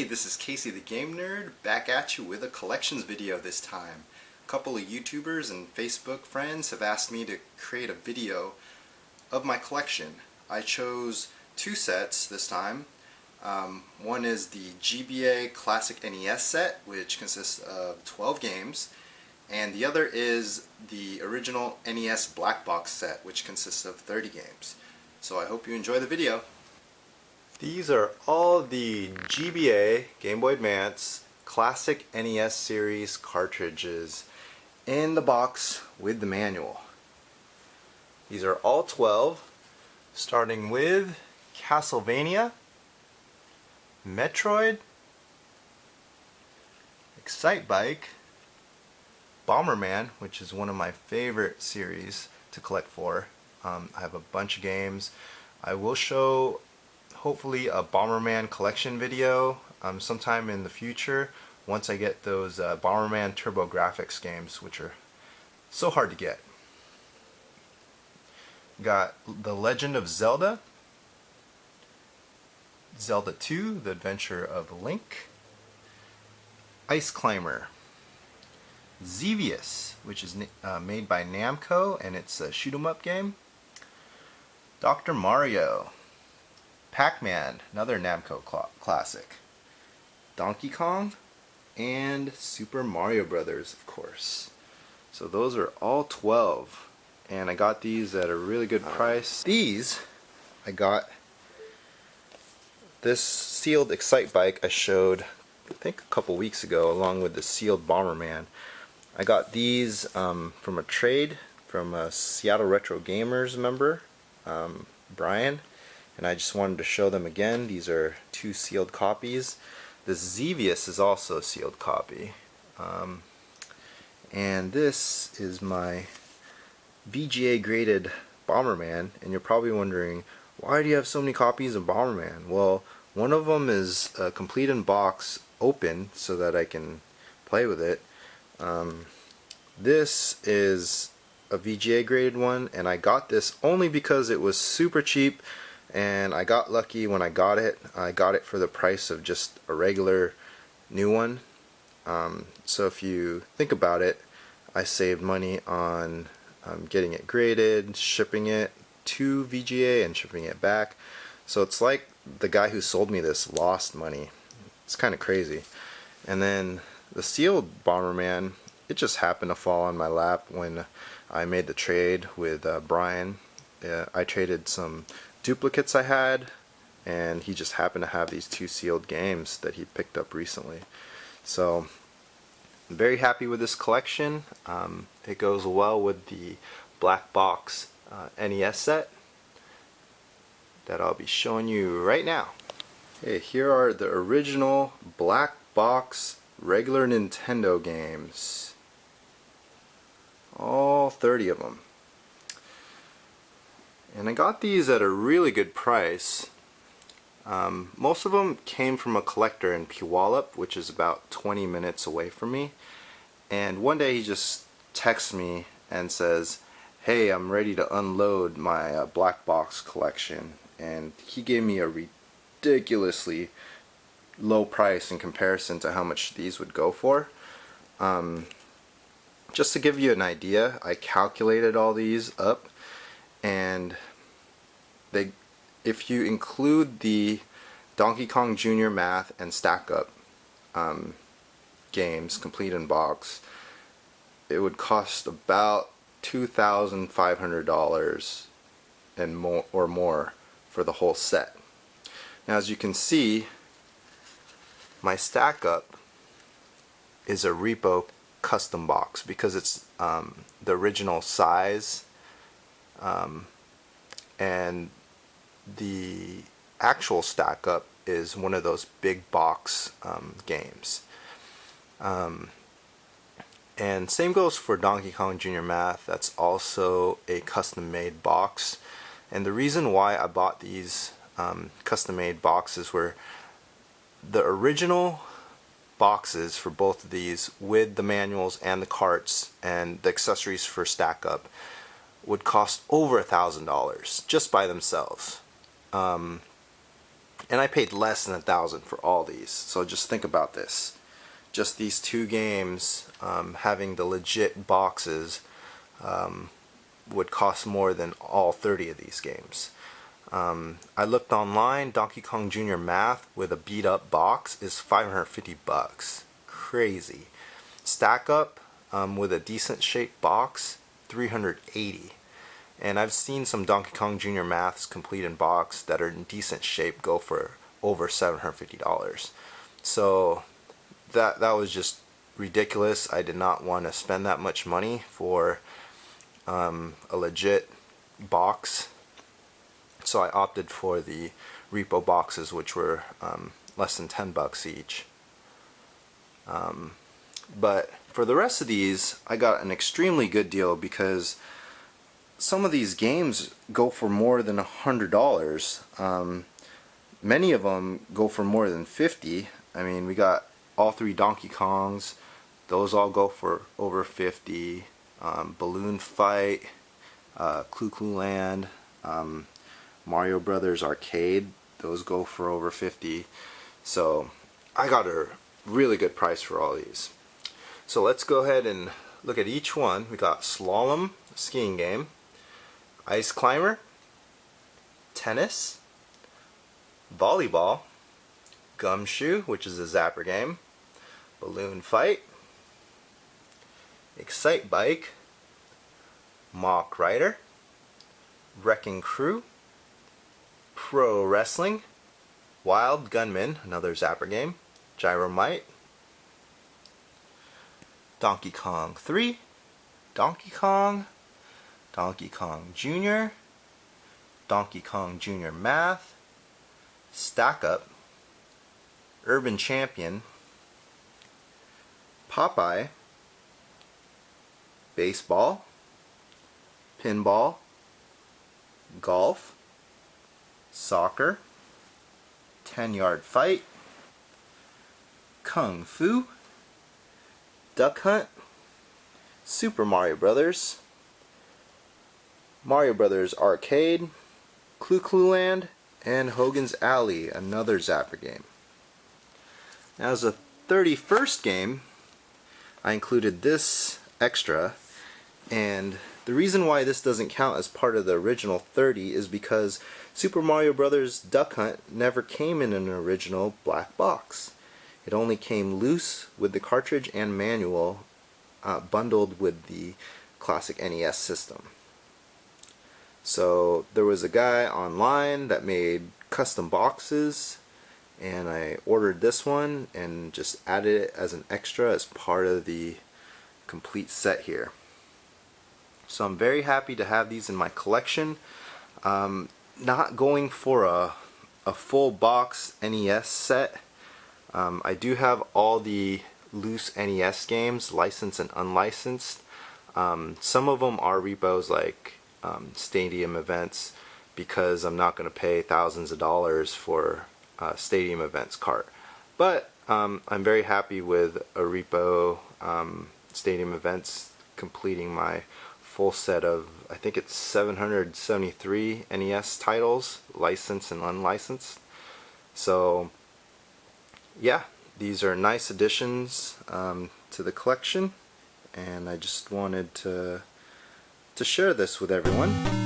this is Kacy the Game Nerd, back at you with a collections video this time. A couple of YouTubers and Facebook friends have asked me to create a video of my collection. I chose two sets this time. One is the GBA Classic NES set, which consists of 12 games, and the other is the original NES Black Box set, which consists of 30 games. So I hope you enjoy the video. These are all the GBA, Game Boy Advance, Classic NES series cartridges in the box with the manual. These are all 12, starting with Castlevania, Metroid, EXCITEBIKE, Bomberman, which is one of my favorite series to collect for. I have a bunch of games. I will show hopefully a Bomberman collection video sometime in the future once I get those Bomberman TurboGrafx games, which are so hard to get. Got The Legend of Zelda, Zelda 2, The Adventure of Link, Ice Climber, Xevious, which is made by Namco, and it's a shoot 'em up game, Dr. Mario, Pac-Man, another Namco classic, Donkey Kong, and Super Mario Brothers, of course. So those are all 12, and I got these at a really good price. These, I got this sealed EXCITEBIKE I showed, I think a couple weeks ago, along with the sealed Bomberman. I got these from a trade from a Seattle Retro Gamers member, Brian, and I just wanted to show them again. These are two sealed copies. This Xevious is also a sealed copy. And this is my VGA graded Bomberman, and you're probably wondering, why do you have so many copies of Bomberman? Well, one of them is complete in box, open, so that I can play with it. This is a VGA graded one, and I got this only because it was super cheap, and I got lucky when I got it. I got it for the price of just a regular new one. So if you think about it, I saved money on getting it graded, shipping it to VGA, and shipping it back. So it's like the guy who sold me this lost money. It's kind of crazy. And then the sealed Bomberman, it just happened to fall on my lap when I made the trade with Brian. I traded some duplicates I had, and he just happened to have these two sealed games that he picked up recently. So I'm very happy with this collection. It goes well with the Black Box NES set that I'll be showing you right now. Okay, here are the original Black Box regular Nintendo games. All 30 of them. And I got these at a really good price. Most of them came from a collector in Puyallup, which is about 20 minutes away from me. And one day he just texts me and says, "Hey, I'm ready to unload my Black Box collection." And he gave me a ridiculously low price in comparison to how much these would go for. Just to give you an idea, I calculated all these up, and if you include the Donkey Kong Jr. Math and Stack Up games, complete in box, it would cost about $2,500 and more for the whole set. Now, as you can see, my Stack Up is a repo custom box because it's the original size, and the actual Stack Up is one of those big box games. And same goes for Donkey Kong Jr. Math. That's also a custom made box, and the reason why I bought these custom made boxes were the original boxes for both of these, with the manuals and the carts and the accessories for Stack Up, would cost over $1,000 just by themselves. And I paid less than $1,000 for all these. So just think about this. Just these two games, having the legit boxes, would cost more than all 30 of these games. I looked online. Donkey Kong Jr. Math with a beat up box is $550. Crazy. Stack Up with a decent shaped box, $380. And I've seen some Donkey Kong Jr. Maths complete in box that are in decent shape go for over $750. So that was just ridiculous. I did not want to spend that much money for a legit box. So I opted for the repo boxes, which were less than $10 each. But for the rest of these, I got an extremely good deal because some of these games go for more than $100. Many of them go for more than $50. I mean, we got all three Donkey Kongs. Those all go for over $50. Balloon Fight, Clue Clue Land, Mario Brothers Arcade. Those go for over $50. So I got a really good price for all these. So let's go ahead and look at each one. We got Slalom, skiing game, Ice Climber, Tennis, Volleyball, Gumshoe, which is a zapper game, Balloon Fight, EXCITEBIKE, Mock Rider, Wrecking Crew, Pro Wrestling, Wild Gunman, another zapper game, Gyromite, Donkey Kong 3, Donkey Kong, Donkey Kong Jr., Donkey Kong Jr. Math, Stack Up, Urban Champion, Popeye, Baseball, Pinball, Golf, Soccer, 10-Yard Fight, Kung Fu, Duck Hunt, Super Mario Brothers, Mario Brothers Arcade, Clue Clue Land, and Hogan's Alley, another zapper game. Now, as a 31st game, I included this extra, and the reason why this doesn't count as part of the original 30 is because Super Mario Brothers Duck Hunt never came in an original black box. It only came loose with the cartridge and manual bundled with the classic NES system. So there was a guy online that made custom boxes, and I ordered this one and just added it as an extra as part of the complete set here. So I'm very happy to have these in my collection. Not going for a full box NES set. I do have all the loose NES games, licensed and unlicensed. Some of them are repos like stadium events, because I'm not going to pay thousands of dollars for stadium events cart. But I'm very happy with a repo stadium events completing my full set of, I think it's 773 NES titles, licensed and unlicensed. So yeah, these are nice additions to the collection, and I just wanted to share this with everyone.